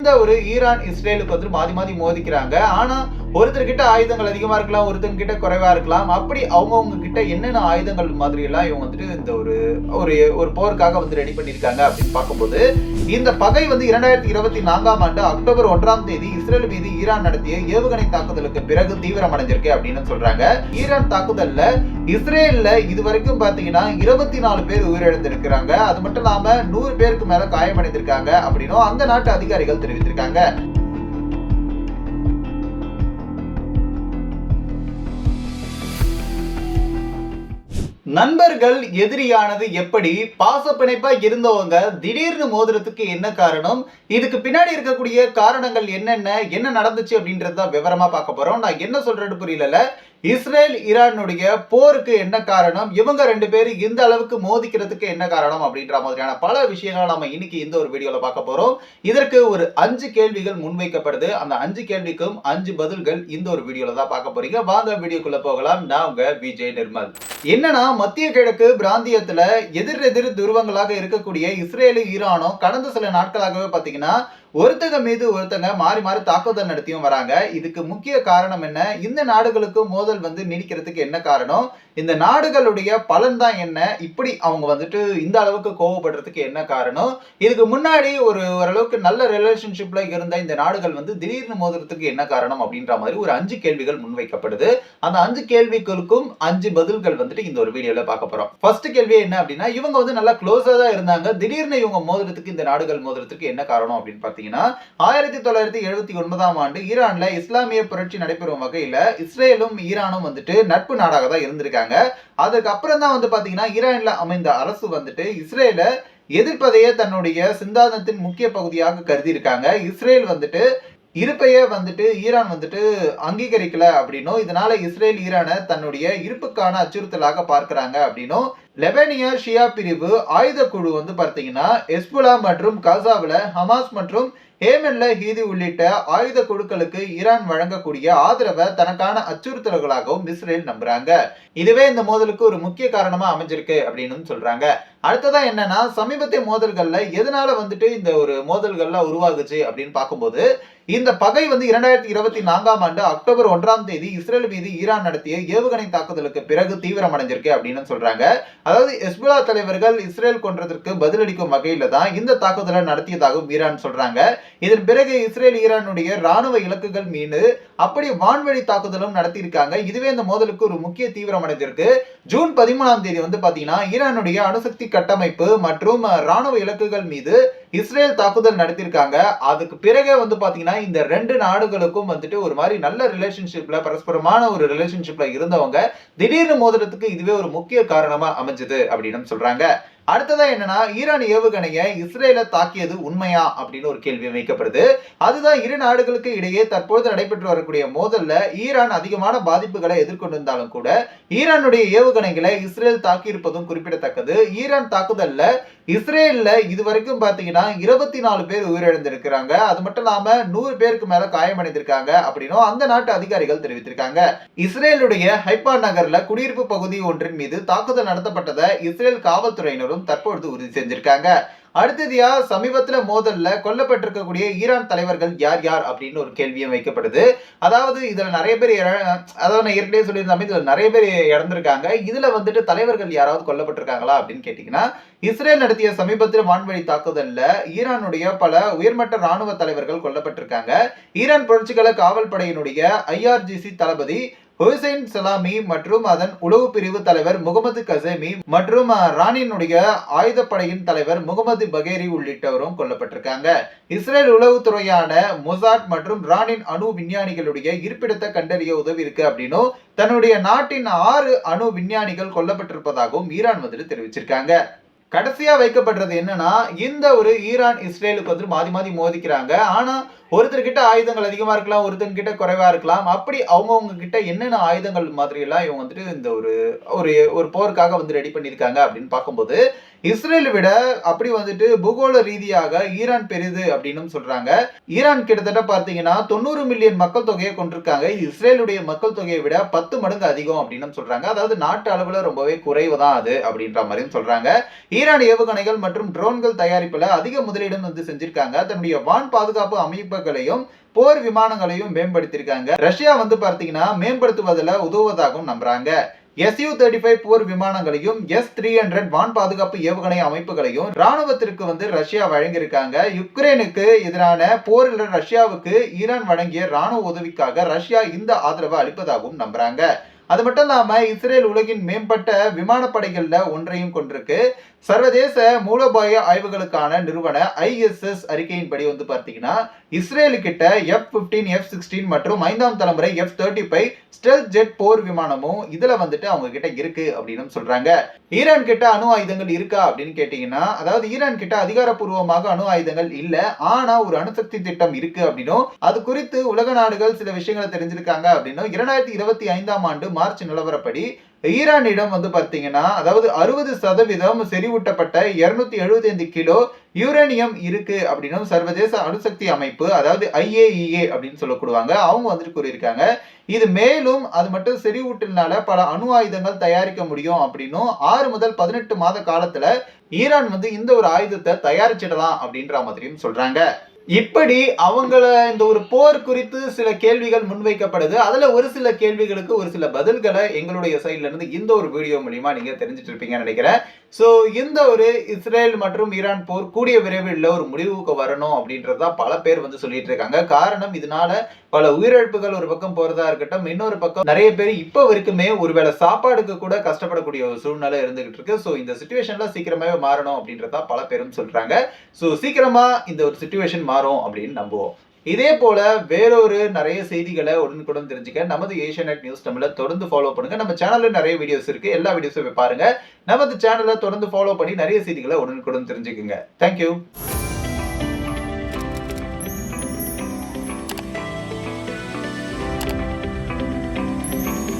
இந்த ஒரு ஈரான் இஸ்ரேலுக்கு வந்து மாறி மாறி மோதிக்கிறாங்க. ஆனா ஒருத்தர்கிட்ட ஆயுதங்கள் அதிகமா இருக்கலாம், ஒருத்தர்கிட்ட குறைவா இருக்கலாம். அப்படி அவங்கவங்க கிட்ட என்னென்ன ஆயுதங்கள் மாதிரி எல்லாம் இவங்க வந்துட்டு இந்த ஒரு ஒரு ஒரு போருக்காக வந்து ரெடி பண்ணியிருக்காங்க அப்படின்னு பார்க்கும்போது, இந்த பகை வந்து 2024ஆம் ஆண்டு அக்டோபர் 1ஆம் தேதி இஸ்ரேல் மீது ஈரான் நடத்திய ஏவுகணை தாக்குதலுக்கு பிறகு தீவிரமடைஞ்சிருக்கு அப்படின்னு சொல்றாங்க. ஈரான் தாக்குதல்ல இஸ்ரேல்ல இதுவரைக்கும் பாத்தீங்கன்னா 24 பேர் உயிரிழந்திருக்கிறாங்க. அது மட்டும் இல்லாம 100 பேருக்கு மேல காயமடைந்திருக்காங்க அப்படின்னும் அந்த நாட்டு அதிகாரிகள் தெரிவித்திருக்காங்க. நண்பர்கள் எதிரியானது எப்படி? பாசப்பிணைப்பா இருந்தவங்க திடீர்னு மோதுறதுக்கு என்ன காரணம்? இதுக்கு பின்னாடி இருக்கக்கூடிய காரணங்கள் என்னென்ன? என்ன நடந்துச்சு அப்படின்றத விவரமா பார்க்க போறோம். நான் என்ன சொல்றேன்னு புரியல. இஸ்ரேல் ஈரானுடைய போருக்கு என்ன காரணம்? இவங்க 2 பேரும் இந்த அளவுக்கு மோதிக்கிறதுக்கு என்ன காரணம்? அப்படின்ற மாதிரியான பல விஷயங்களை நம்ம இன்னைக்கு இந்த ஒரு வீடியோல பார்க்க போறோம். இதற்கு ஒரு 5 கேள்விகள் முன்வைக்கப்படுது. அந்த 5 கேள்விக்கும் 5 பதில்கள் இந்த ஒரு வீடியோல தான் பார்க்க போறீங்க. வாங்க வீடியோக்குள்ள போகலாம். நான் உங்க விஜய் நிர்மல். என்னன்னா மத்திய கிழக்கு பிராந்தியத்துல எதிர் துருவங்களாக இருக்கக்கூடிய இஸ்ரேலும் ஈரானும் கடந்த சில நாட்களாகவே பாத்தீங்கன்னா ஒருத்தங்க மீது ஒருத்தங்க மாறி மாறி தாக்குதல் நடத்தியும் வராங்க. இதுக்கு முக்கிய காரணம் என்ன? இந்த நாடுகளுக்கு மோதல் வந்து நீடிக்கிறதுக்கு என்ன காரணம்? இந்த நாடுகளுடைய பலன் தான் என்ன? இப்படி அவங்க வந்துட்டு இந்த அளவுக்கு கோவப்படுறதுக்கு என்ன காரணம்? இதுக்கு முன்னாடி ஓரளவுக்கு நல்ல ரிலேஷன்ஷிப்ல இருந்த இந்த நாடுகள் வந்து திடீர்னு மோதுறதுக்கு என்ன காரணம்? அப்படின்ற மாதிரி ஒரு 5 கேள்விகள் முன்வைக்கப்படுது. அந்த 5 கேள்விகளுக்கும் 5 பதில்கள் வந்துட்டு இந்த ஒரு வீடியோல பார்க்க போறோம். ஃபர்ஸ்ட் கேள்வி என்ன அப்படின்னா, இவங்க வந்து நல்லா க்ளோஸா தான் இருந்தாங்க. திடீர்னு இவங்க மோதுறதுக்கு இந்த நாடுகள் மோதுறதுக்கு என்ன காரணம் அப்படின்னு பாத்தீங்கன்னா, 1979ஆம் ஆண்டு ஈரான்ல இஸ்லாமிய புரட்சி நடைபெறும் வகையில இஸ்ரேலும் ஈரானும் வந்துட்டு நட்பு நாடாக தான் இருந்திருக்காங்க. அதுக்கு அப்புறம் தான் வந்து பாத்தீங்கன்னா ஈரான்ல அமைந்த அரசு வந்துட்டு இஸ்ரேல எதிர்ப்பதையே தன்னுடைய சிந்தாந்தத்தின் முக்கிய பகுதியாக கருதி இருக்காங்க. இஸ்ரேல் வந்துட்டு இருப்பையே வந்துட்டு ஈரான் வந்துட்டு அங்கீகரிக்கல அப்படின்னும், இதனால இஸ்ரேல் ஈரானை தன்னுடைய இருப்புக்கான அச்சுறுத்தலாக பார்க்கிறாங்க அப்படின்னும் லெபனியா ஷியா பிரிவு ஆயுத குழு வந்து பார்த்தீங்கன்னா ஹெஸ்புல்லா மற்றும் காசாவில் ஹமாஸ் மற்றும் ஏமன்ல ஹீதி உள்ளிட்ட ஆயுத குழுக்களுக்கு ஈரான் வழங்கக்கூடிய ஆதரவை தனக்கான அச்சுறுத்தல்களாகவும் இஸ்ரேல் நம்புறாங்க. இதுவே இந்த மோதலுக்கு ஒரு முக்கிய காரணமா அமைஞ்சிருக்கு அப்படின்னு சொல்றாங்க. அடுத்ததா என்னன்னா, சமீபத்திய மோதல்கள்ல எதனால வந்துட்டு இந்த ஒரு மோதல்கள்லாம் உருவாகுச்சு அப்படின்னு பார்க்கும்போது, இந்த பகை வந்து 2024ஆம் ஆண்டு அக்டோபர் 1ஆம் தேதி இஸ்ரேல் மீது ஈரான் நடத்திய ஏவுகணை தாக்குதலுக்கு பிறகு தீவிரமடைஞ்சிருக்கு அப்படின்னு சொல்றாங்க. அதாவது ஹெஸ்புல்லா தலைவர்கள் இஸ்ரேல் கொன்றதற்கு பதிலளிக்கும் வகையில தான் இந்த தாக்குதலை நடத்தியதாகவும் ஈரான் சொல்றாங்க. இதன் பிறகு இஸ்ரேல் ஈரானுடைய ராணுவ இலக்குகள் மீது அப்படி வான்வழி தாக்குதலும் நடத்தியிருக்காங்க. இதுவே இந்த மோதலுக்கு ஒரு முக்கிய தீவிரமடைஞ்சிருக்கு. ஜூன் 13ஆம் தேதி வந்து பாத்தீங்கன்னா ஈரானுடைய அணுசக்தி கட்டமைப்பு மற்றும் ராணுவ இலக்குகள் மீது இஸ்ரேல் தாக்குதல் நடத்தியிருக்காங்க. அதுக்கு பிறகு வந்து பாத்தீங்கன்னா இந்த 2 நாடுகளுக்கும் வந்துட்டு ஒரு மாதிரி நல்ல ரிலேஷன்ஷிப்ல பரஸ்பரமான ஒரு ரிலேஷன்ஷிப்ல இருந்தவங்க திடீர்னு மோதுறதுக்கு இதுவே ஒரு முக்கிய காரணமா அமைஞ்சது அப்படின்னு சொல்றாங்க. அடுத்ததா என்னன்னா, ஈரான் ஏவுகணையை இஸ்ரேல தாக்கியது உண்மையா அப்படின்னு ஒரு கேள்வி வைக்கப்படுது. அதுதான் இரு நாடுகளுக்கு இடையே தற்போது நடைபெற்று வரக்கூடிய மோதல்ல ஈரான் அதிகமான பாதிப்புகளை எதிர்கொண்டிருந்தாலும் கூட ஈரானுடைய ஏவுகணைகளை இஸ்ரேல் தாக்கியிருப்பதும் குறிப்பிடத்தக்கது. ஈரான் தாக்குதல்ல இஸ்ரேல்ல இதுவரைக்கும் பாத்தீங்கன்னா 24 பேர் உயிரிழந்திருக்கிறாங்க. அது மட்டும் இல்லாம 100 பேருக்கு மேல காயமடைந்திருக்காங்க அப்படின்னும் அந்த நாட்டு அதிகாரிகள் தெரிவித்திருக்காங்க. இஸ்ரேலுடைய ஹைப்பா நகர்ல குடியிருப்பு பகுதி ஒன்றின் மீது தாக்குதல் நடத்தப்பட்டதை இஸ்ரேல் காவல்துறையினரும் தற்பொழுது உறுதி செஞ்சிருக்காங்க. அடுத்ததியா சமீபத்துல மோதல்ல கொல்லப்பட்டிருக்கக்கூடிய ஈரான் தலைவர்கள் யார் யார் அப்படின்னு ஒரு கேள்வியும் வைக்கப்படுது. அதாவது இதுல நிறைய பேர் அதாவது நான் ஏற்கனவே சொல்லியிருந்தாமே இதுல நிறைய பேர் இறந்திருக்காங்க. இதுல வந்துட்டு தலைவர்கள் யாராவது கொல்லப்பட்டிருக்காங்களா அப்படின்னு கேட்டீங்கன்னா, இஸ்ரேல் நடத்திய சமீபத்தில் வான்வழி தாக்குதல்ல ஈரானுடைய பல உயர்மட்ட ராணுவ தலைவர்கள் கொல்லப்பட்டிருக்காங்க. ஈரான் புரட்சிகர காவல் படையினுடைய IRGC தளபதி ஹுசைன் சலாமி மற்றும் அதன் உளவு பிரிவு தலைவர் முகமது கசேமி மற்றும் ராணினுடைய ஆயுதப்படையின் தலைவர் முகமது பகேரி உள்ளிட்டவரும் கொல்லப்பட்டிருக்காங்க. இஸ்ரேல் உளவுத்துறையான மொசாட் மற்றும் ராணின் அணு விஞ்ஞானிகளுடைய இருப்பிடத்தை கண்டறிய உதவி இருக்கு அப்படின்னும் தன்னுடைய நாட்டின் 6 அணு விஞ்ஞானிகள் கொல்லப்பட்டிருப்பதாகவும் ஈரான் வந்துட்டு தெரிவிச்சிருக்காங்க. கடைசியா வைக்கப்படுறது என்னன்னா, இந்த ஒரு ஈரான் இஸ்ரேலுக்கு வந்து மாறி மாறி மோதிக்கிறாங்க. ஆனா ஒருத்தர்கிட்ட ஆயுதங்கள் அதிகமா இருக்கலாம், ஒருத்தர்கிட்ட குறைவா இருக்கலாம். அப்படி அவங்கவங்க கிட்ட என்னென்ன ஆயுதங்கள் மாதிரி எல்லாம் இவங்க வந்துட்டு இந்த ஒரு ஒரு ஒரு போருக்காக வந்து ரெடி பண்ணியிருக்காங்க அப்படின்னு பார்க்கும்போது, இஸ்ரேலை விட அப்படி வந்துட்டு பூகோள ரீதியாக ஈரான் பெரிது அப்படின்னும் சொல்றாங்க. ஈரான் கிட்டத்தட்ட பார்த்தீங்கன்னா 90 மில்லியன் மக்கள் தொகையை கொண்டிருக்காங்க. இது இஸ்ரேலுடைய மக்கள் தொகையை விட 10 மடங்கு அதிகம் அப்படின்னும் சொல்றாங்க. அதாவது நாட்டு அளவுல ரொம்பவே குறைவு தான் அது அப்படின்ற மாதிரியும் சொல்றாங்க. ஈரான் ஏவுகணைகள் மற்றும் ட்ரோன்கள் தயாரிப்புல அதிக முதலீடும் வந்து செஞ்சிருக்காங்க. தன்னுடைய வான் பாதுகாப்பு அமைப்புகளையும் போர் விமானங்களையும் மேம்படுத்தியிருக்காங்க. ரஷ்யா வந்து பார்த்தீங்கன்னா மேம்படுத்துவதில் உதவுவதாகவும் நம்புறாங்க. Su-35 போர் விமானங்களையும் S-300 வான் பாதுகாப்பு ஏவுகணை அமைப்புகளையும் ராணுவத்திற்கு வந்து ரஷ்யா வழங்கியிருக்காங்க. யுக்ரைனுக்கு எதிரான போரில் ரஷ்யாவுக்கு ஈரான் வழங்கிய ராணுவ உதவிக்காக ரஷ்யா இந்த ஆதரவை அளிப்பதாகவும் நம்புறாங்க. அது மட்டும் இல்லாம இஸ்ரேல் உலகின் மேம்பட்ட விமானப்படைகள்ல ஒன்றையும் கொண்டிருக்கு. சர்வதேச மூலோபாய ஆய்வுகளுக்கான நிறுவன ISS அறிக்கையின்படி வந்து பார்த்தீங்கன்னா இஸ்ரேலு கிட்ட F-15, F-16 மற்றும் 5ஆம் தலைமுறை F-35 ஸ்டெல்த் ஜெட் போர் விமானமும் இதுல வந்துட்டு அவங்க கிட்ட இருக்கு அப்படின்னு சொல்றாங்க. ஈரான் கிட்ட அணு ஆயுதங்கள் இருக்கா அப்படின்னு கேட்டீங்கன்னா, அதாவது ஈரான் கிட்ட அதிகாரப்பூர்வமாக அணு ஆயுதங்கள் இல்ல, ஆனா ஒரு அணுசக்தி திட்டம் இருக்கு அப்படின்னும் அது குறித்து உலக நாடுகள் சில விஷயங்களை தெரிஞ்சிருக்காங்க அப்படின்னும் 2025ஆம் ஆண்டு மார்ச் நிலவரப்படி ஈரானிடம் வந்து பார்த்தீங்கன்னா, அதாவது 60% செறிவூட்டப்பட்ட 275 கிலோ யுரேனியம் இருக்கு அப்படின்னும் சர்வதேச அணுசக்தி அமைப்பு, அதாவது IAEA அப்படின்னு சொல்லக்கூடுவாங்க, அவங்க வந்துட்டு கூறியிருக்காங்க. இது மேலும் அது மட்டும் செறிவூட்டலினால பல அணு ஆயுதங்கள் தயாரிக்க முடியும் அப்படின்னும் 6 முதல் 18 மாத காலத்துல ஈரான் வந்து இந்த ஒரு ஆயுதத்தை தயாரிச்சிடலாம் அப்படின்ற மாதிரியும் சொல்றாங்க. இப்படி அவங்கள இந்த ஒரு போர் குறித்து சில கேள்விகள் முன்வைக்கப்படுது. அதுல ஒரு சில கேள்விகளுக்கு ஒரு சில பதில்களை எங்களுடைய சைட்ல இருந்து இந்த ஒரு வீடியோ மூலியமா நீங்க தெரிஞ்சுட்டு இருப்பீங்கன்னு நினைக்கிறேன். சோ இந்த ஒரு இஸ்ரேல் மற்றும் ஈரான் போர் கூடிய விரைவில் ஒரு முடிவுக்கு வரணும் அப்படின்றத பல பேர் வந்து சொல்லிட்டு இருக்காங்க. காரணம் இதனால பல உயிரிழப்புகள் ஒரு பக்கம் போறதா இருக்கட்டும், இன்னொரு பக்கம் நிறைய பேர் இப்ப வரைக்குமே ஒருவேளை சாப்பாடுக்கு கூட கஷ்டப்படக்கூடிய ஒரு சூழ்நிலை இருந்துகிட்டு இருக்கு. சோ இந்த சிச்சுவேஷன்ல சீக்கிரமாவே மாறணும் அப்படின்றத பல பேரும் சொல்றாங்க. சோ சீக்கிரமா இந்த ஒரு சிச்சுவேஷன் மாறும் அப்படின்னு நம்புவோம். இதே போல வேறொரு நிறைய செய்திகளை உடனுக்குடன் தெரிஞ்சுக்க நமது ஏஷியாநெட் நியூஸ் தமிழை தொடர்ந்து ஃபாலோ பண்ணுங்க. நம்ம சேனல்ல நிறைய வீடியோஸ் இருக்கு, எல்லா வீடியோஸும் பாருங்க. நமது சேனலை தொடர்ந்து ஃபாலோ பண்ணி நிறைய செய்திகளை உடனுக்குடன் தெரிஞ்சுக்குங்க. தேங்க்யூ.